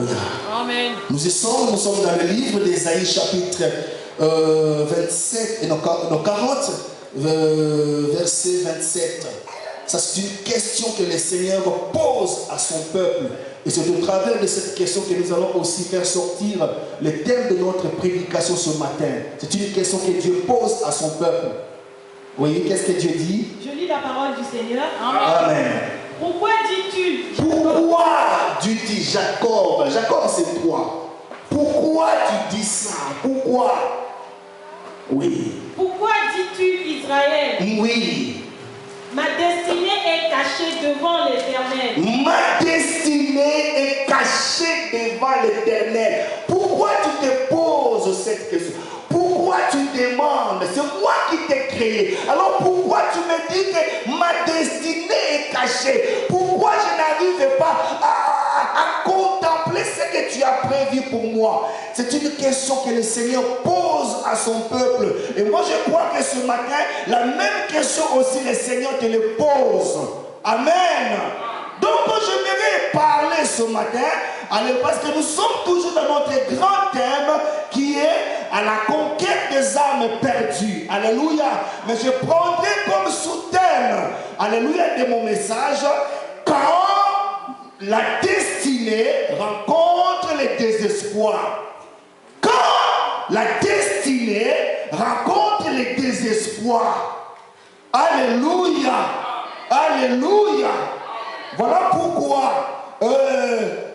Alléluia. Amen. Nous sommes dans le livre d'Ésaïe chapitre 27 et non 40, verset 27. Ça, c'est une question que le Seigneur pose à son peuple. Et c'est au travers de cette question que nous allons aussi faire sortir le thème de notre prédication ce matin. C'est une question que Dieu pose à son peuple. Oui, qu'est-ce que Dieu dit? Je lis la parole du Seigneur. Amen. Amen. Pourquoi dis-tu? Pourquoi tu dis Jacob? Jacob, c'est toi. Pourquoi tu dis ça? Pourquoi? Oui. Pourquoi dis-tu Israël? Oui. Ma destinée est cachée devant l'Éternel. Ma destinée est cachée devant l'Éternel. Pourquoi tu te poses cette question? Pourquoi tu demandes? C'est moi qui t'ai créé. Alors pourquoi tu me dis que ma destinée est cachée? Pourquoi je n'arrive pas à contempler ce que tu as prévu pour moi? C'est une question que le Seigneur pose à son peuple. Et moi je crois que ce matin, la même question aussi le Seigneur te le pose. Amen. Donc j'aimerais parler ce matin, parce que nous sommes toujours dans notre grand thème qui est à la conquête des âmes perdues. Alléluia. Mais je prendrai comme sous-thème, alléluia, de mon message, quand la destinée rencontre le désespoir. Quand la destinée rencontre le désespoir. Alléluia. Alléluia. Voilà pourquoi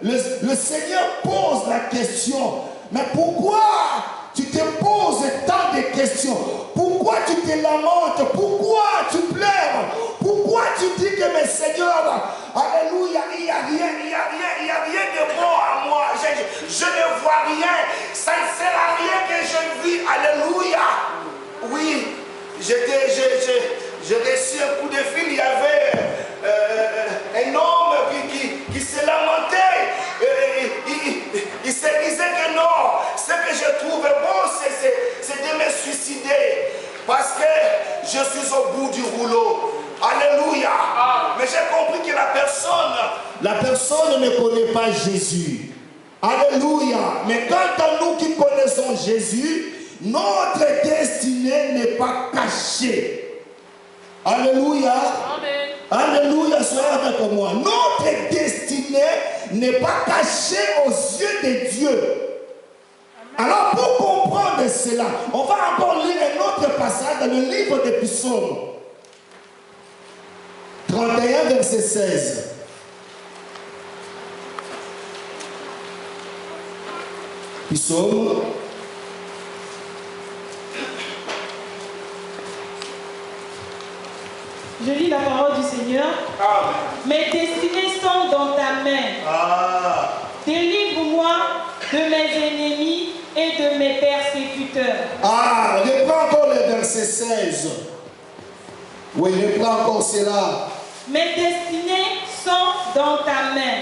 le Seigneur pose la question. Mais pourquoi tu te poses tant de questions? Pourquoi tu te lamentes? Pourquoi tu pleures? Pourquoi tu dis que mes Seigneur, alléluia, il n'y a rien de bon à moi. Je ne vois rien. Ça ne sert à rien que je vis. Alléluia. Oui, j'ai reçu un coup de fil. Il y avait un homme qui se lamentait. Il se disait que non, ce que je trouve bon, c'est de me suicider. Parce que je suis au bout du rouleau. Alléluia. Mais j'ai compris que la personne ne connaît pas Jésus. Alléluia. Mais quant à nous qui connaissons Jésus, notre destinée n'est pas cachée. Alléluia. Amen. Alléluia, soyez avec moi. Notre destinée n'est pas cachée aux yeux de Dieu. Alors pour comprendre cela, on va encore lire un autre passage dans le livre des Psaumes. 31 verset 16. Psaume. Je lis la parole du Seigneur. Amen. Mes destinées sont dans ta main. Délivre-moi de mes ennemis et de mes persécuteurs. Reprends encore le verset 16. Oui, reprends encore cela. Mes destinées sont dans ta main.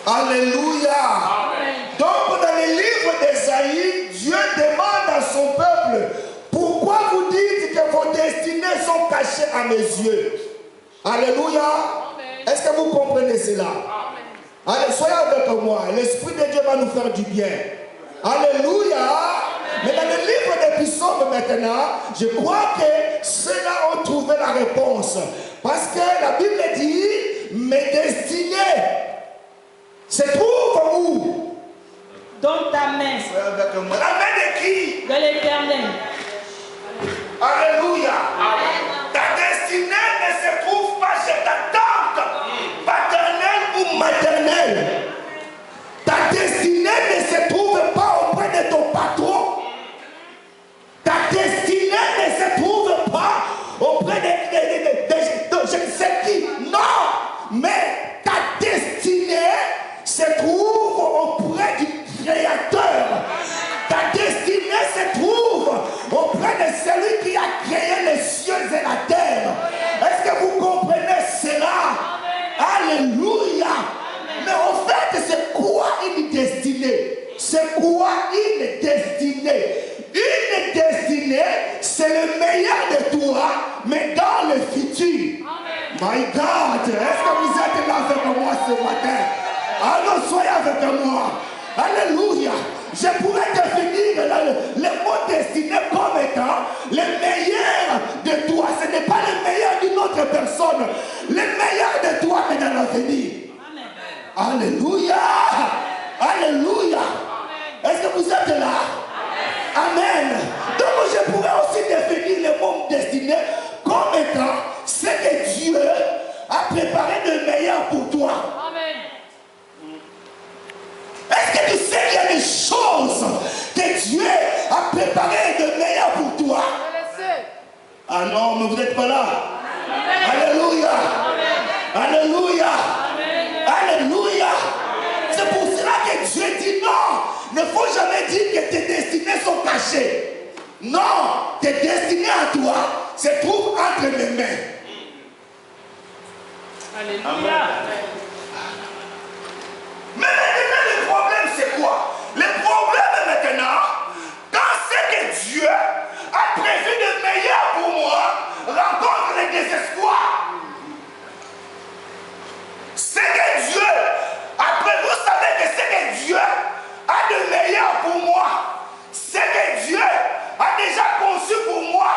Alléluia. Amen. Donc dans le livre d'Ésaïe, Dieu demande à son peuple, pourquoi vous dites que vos destinées sont cachées à mes yeux? Alléluia. Est-ce que vous comprenez cela? Amen. Allez, soyez avec moi. L'Esprit de Dieu va nous faire du bien. Alléluia. Amen. Mais dans le livre des Psaumes maintenant, je crois que ceux-là ont trouvé la réponse. Parce que la Bible dit, mes destinées se trouvent où? Dans ta main. Soyez avec moi. La main de qui? De l'Éternel. Alléluia. Amen. Ta destinée ne se trouve pas chez ta tante paternelle ou maternelle. Ta destinée ne se trouve pas auprès de ton patron. Ta destinée ne se trouve pas auprès de je ne sais qui. Non. Mais ta destinée se trouve auprès du Créateur. Ta destinée se trouve auprès de celui qui a créé les cieux et la terre. Est-ce que vous comprenez cela? Alléluia. Mais en fait, c'est quoi une destinée? C'est quoi une destinée? Une destinée, c'est le meilleur de toi, mais dans le futur. My God, est-ce que vous êtes là avec moi ce matin? Alors soyez avec moi. Alléluia. Je pourrais définir le mot destiné comme étant le meilleur de toi. Ce n'est pas le meilleur d'une autre personne. Le meilleur de toi, mais dans l'avenir. Alléluia. Alléluia. Est-ce que vous êtes là? Amen. Donc je pourrais aussi définir le mot destiné comme étant ce que Dieu a préparé de meilleur pour toi. Amen. Est-ce que tu sais qu'il y a des choses que Dieu a préparées de meilleur pour toi? Je le sais. Ah non, mais vous n'êtes pas là. Amen. Alléluia. Amen. Alléluia. Amen. Alléluia. C'est pour cela que Dieu dit non. Ne faut jamais dire que tes destinées sont cachées. Non, tes destinées à toi se trouvent entre mes mains. Alléluia. Mais maintenant, le problème, c'est quoi? Le problème maintenant, quand c'est que Dieu a prévu de meilleur pour moi, rencontre le désespoir. C'est que Dieu, après vous savez que c'est que Dieu a de meilleur pour moi. C'est que Dieu a déjà conçu pour moi.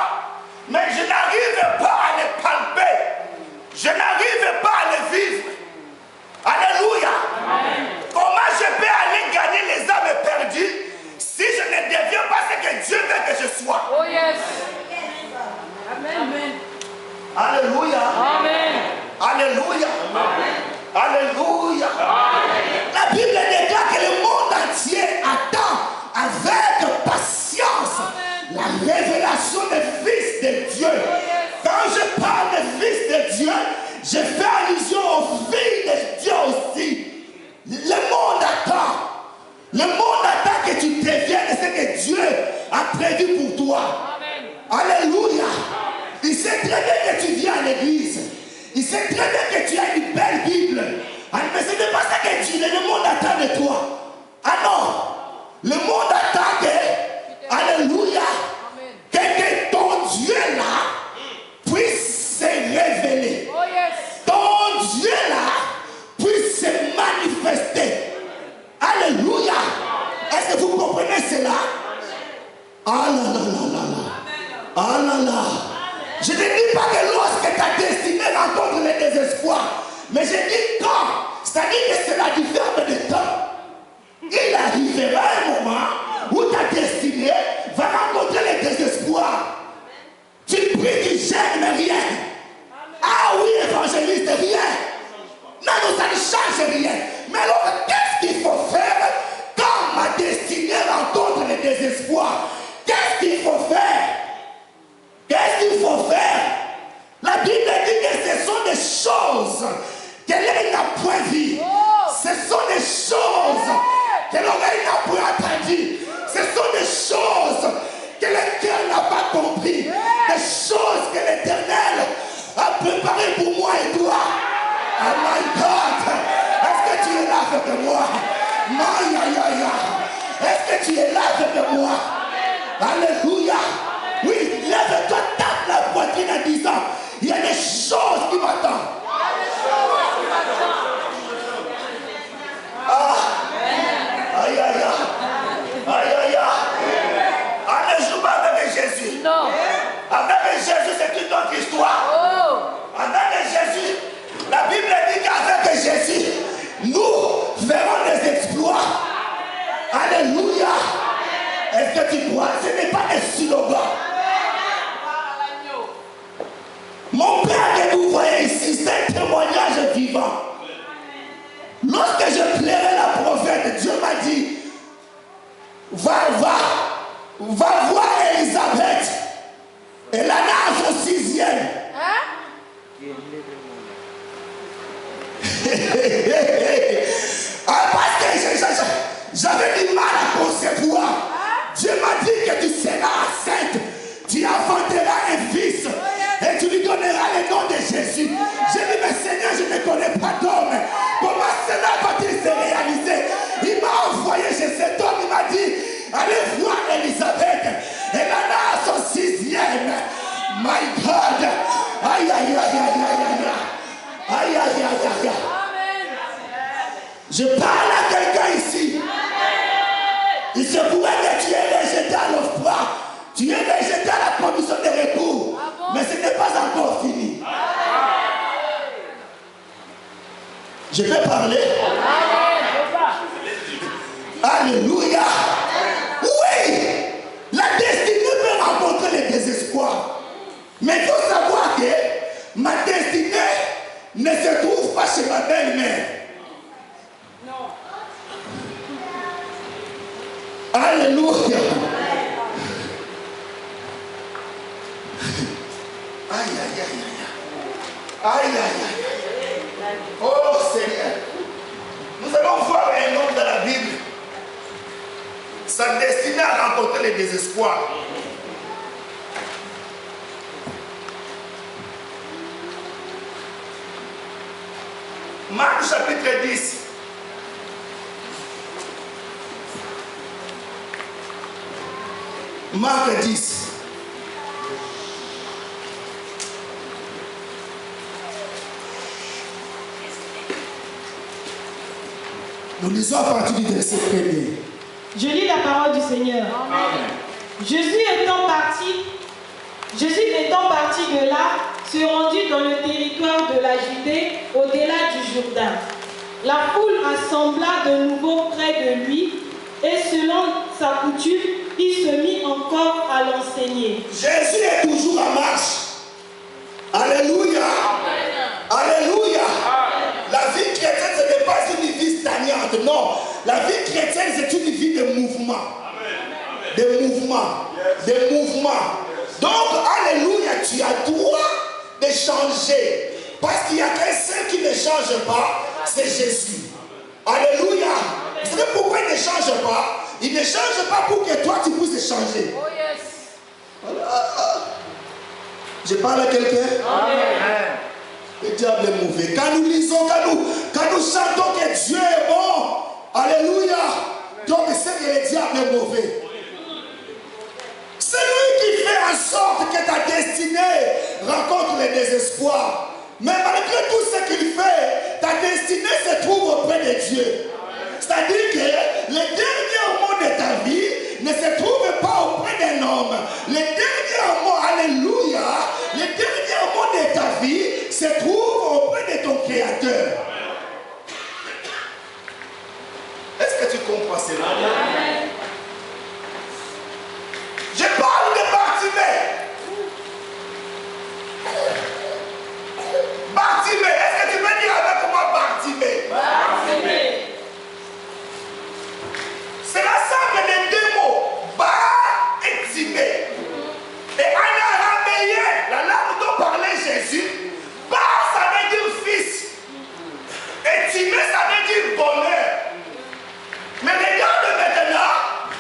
Mais je n'arrive pas à le palper. Je n'arrive pas à le vivre. Alléluia. Amen. Comment je peux aller gagner les âmes perdues si je ne deviens pas ce que Dieu veut que je sois? Oh yes. Amen. Alléluia. Amen. Alléluia. Amen. Alléluia. Amen. La Bible déclare que le monde entier attend avec patience la révélation des fils de Dieu. Quand je parle des fils de Dieu, je fais allusion aux filles de Dieu aussi. Le monde attend. Le monde attend que tu deviennes ce que Dieu a prévu pour toi. Amen. Alléluia. Il sait très bien que tu viens à l'église. Il sait très bien que tu as une belle Bible. Mais ce n'est pas ça que Dieu, le monde attend de toi. Ah non. Le monde attend que, alléluia, que ton Dieu là puisse se révéler. Oh yes. Ton Dieu là puisse se manifester. Alléluia. Est-ce que vous comprenez cela? Ah là là là là là. Ah là là. Je ne dis pas que lorsque ta destinée rencontre le désespoir, mais je dis quand. C'est-à-dire que c'est la différence de temps. Il arrivera un moment où ta destinée va rencontrer le désespoir. Tu pries, tu gênes, mais rien. Ah oui, évangéliste, rien. Non, non, ça ne change rien. Mais alors, qu'est-ce qu'il faut faire quand ma destinée rencontre le désespoir? Qu'est-ce qu'il faut faire? Qu'est-ce qu'il faut faire? La Bible dit que ce sont des choses que l'œil n'a point vues. Ce sont des choses que l'oreille n'a point entendues. Ce sont des choses que le cœur n'a pas compris. Des choses que l'Éternel a préparées pour moi et toi. Oh my God! Est-ce que tu es là avec moi? Est-ce que tu es là avec moi? Alléluia! Oui, lève-toi, tape la poitrine en disant, il y a des choses qui m'attendent. Ah! Aïe, aïe, aïe. Aïe, aïe, aïe. Ah, ne joue pas avec Jésus. Non. Avec Jésus, c'est une autre histoire. Oh. Avec Jésus, la Bible dit qu'avec Jésus, nous verrons des exploits. Alléluia. Est-ce que tu crois? Ce n'est pas un slogan. Mon Père que vous voyez ici, c'est un témoignage vivant. Lorsque je plairais la prophète, Dieu m'a dit, va voir Elisabeth. Elle en a son 6e. Parce que j'avais du mal à concevoir. Dieu m'a dit que tu seras enceinte. Tu enfanteras un fils. Et tu lui donneras le nom de Jésus. J'ai dit, mais Seigneur, je ne connais pas d'homme. Comment cela va-t-il se réaliser? Il m'a envoyé chez cet homme. Il m'a dit, allez voir Elisabeth. Elle en a son 6e. My God. Aïe, aïe, aïe, aïe, aïe, aïe. Aïe, aïe, aïe, aïe, aïe. Je parle à quelqu'un ici. Il se pourrait que tu es rejeté à l'offrande. Tu es rejeté à la condition de retour. Mais ce n'est pas encore fini. Je vais parler. Alléluia. Oui. La destinée peut rencontrer le désespoir. Mais il faut savoir que ma destinée ne se trouve pas chez ma belle-mère. Non. Alléluia. Aïe, aïe, aïe, aïe. Aïe, aïe, aïe. Oh Seigneur. Nous allons voir un homme dans la Bible. Sa destinée à rencontrer le désespoir. Marc chapitre 10. Marc 10. Nous lisons à partir du verset 1er. Je lis la parole du Seigneur. Amen. Jésus étant parti de là, se rendit dans le territoire de la Judée, au-delà du Jourdain. La foule assembla de nouveau près de lui, et selon sa coutume, il se mit encore à l'enseigner. Jésus est toujours en marche. Alléluia. Alléluia. La vie chrétienne, ce n'est pas une vie stagnante. Non. La vie chrétienne, c'est une vie de mouvement. De mouvement. De mouvement. Donc, alléluia, tu as droit de changer. Parce qu'il y a qu'un seul qui ne change pas, c'est Jésus. Alléluia. Vous savez pourquoi il ne change pas? Il ne change pas pour que toi, tu puisses changer. Oh yes. Je parle à quelqu'un? Amen. Le diable est mauvais. Quand nous lisons, quand nous chantons que Dieu est bon, alléluia, donc c'est que le diable est mauvais. C'est lui qui fait en sorte que ta destinée rencontre le désespoir. Mais malgré tout ce qu'il fait, ta destinée se trouve auprès de Dieu. C'est-à-dire que les derniers mots de ta vie ne se trouvent pas auprès d'un homme. Les derniers mots, alléluia, les derniers mots de ta vie se trouvent auprès de ton Créateur. Est-ce que tu comprends cela? Je parle de Bartimée. Bartimée, est-ce que tu veux dire avec moi Bartimée? Bartimée. C'est l'ensemble des deux mots, Bar et Timée. Et en araméen, la langue dont parlait Jésus, Bar ça veut dire fils. Et Timée ça veut dire bonheur. Mais regarde maintenant,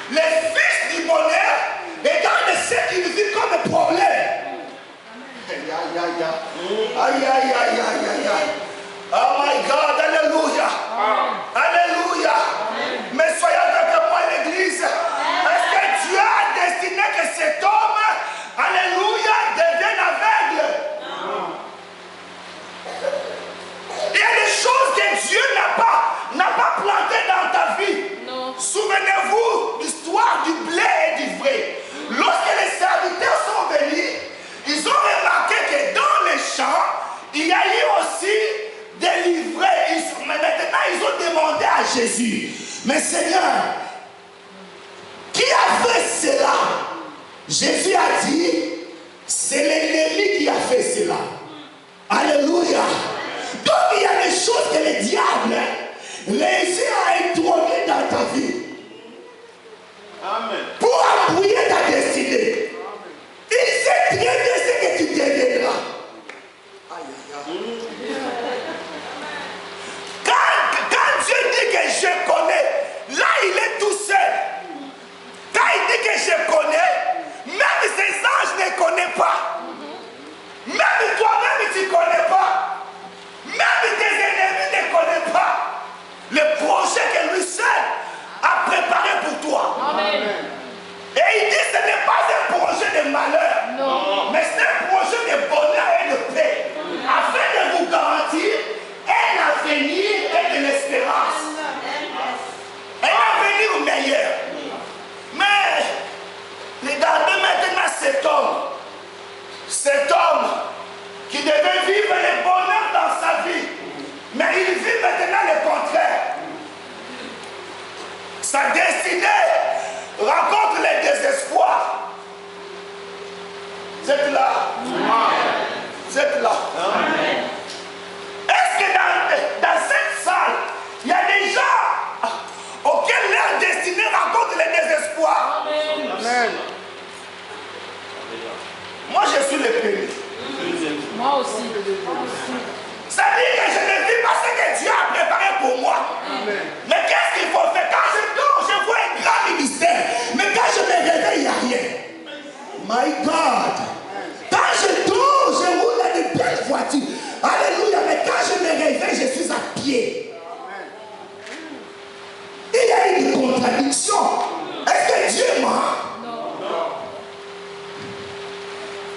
les fils du bonheur, regarde ce qu'ils vivent comme problème. Aïe, aïe, aïe, aïe, aïe, aïe, aïe, aïe, aïe. Oh my God, alléluia. Alléluia. Mais soyez avec moi l'église. Est-ce que Dieu a destiné que cet homme, alléluia, devienne aveugle? Il y a des choses que Dieu n'a pas plantées dans ta vie. Souvenez-vous l'histoire du blé et du vrai. Lorsque les serviteurs sont venus, ils ont remarqué que dans les champs, il y a eu aussi des livrets. Mais maintenant, ils ont demandé à Jésus, mais Seigneur, qui a fait cela? Jésus a dit, c'est l'ennemi qui a fait cela. Alléluia. Donc il y a des choses que le diable réussit à introduire dans ta vie. Amen. Pour appuyer ta destinée. Il sait très bien ce que tu deviendras. Aïe, aïe, aïe. Quand Dieu dit que je connais, là il est tout seul. Quand il dit que je connais, même ses anges ne connaissent pas. Même toi-même tu ne connais pas. Même tes ennemis ne connaissent pas le projet que lui seul a préparé pour toi. Amen. Et il dit que ce n'est pas un projet de malheur, non, mais c'est un projet de bonheur et de paix, afin de vous garantir un avenir et de l'espérance. Un avenir meilleur. Sa destinée rencontre les désespoirs. Vous êtes là? Vous êtes là? Est-ce que dans cette salle, il y a des gens auxquels leur destinée rencontre les désespoirs? Amen. Moi, je suis le premier. Moi aussi. Ça dit que je ne vis pas ce que Dieu a préparé pour moi. Mais qu'est-ce qu'il faut faire? Quand je dors, je vois un grand ministère. Mais quand je me réveille, il n'y a rien. My God. Quand je dors, je roule dans de belles voitures. Alléluia. Mais quand je me réveille, je suis à pied. Il y a une contradiction. Est-ce que Dieu ment?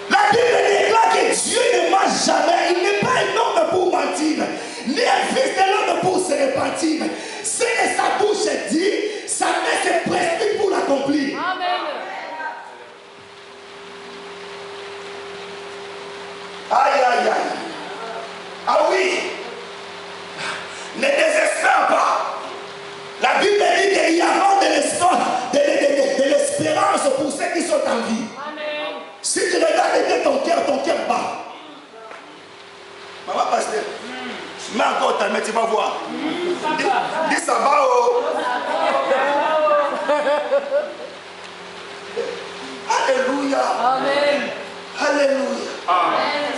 La Bible déclare que Dieu ne ment jamais. Il n'est pas un homme pour mentir, ni un fils de l'homme pour se repentir. Ce que sa bouche dit, sa main se prescrit pour l'accomplir. Amen. Aïe, aïe, aïe. Ah oui. Ne désespère pas. La Bible dit qu'il y aura de l'espérance pour ceux qui sont en vie. Amen. Si tu regardes bien ton cœur bat. Maman pasteur, je mets encore ta main, tu vas voir. Dis ça va, oh. Alléluia. Amen. Alléluia. Amen.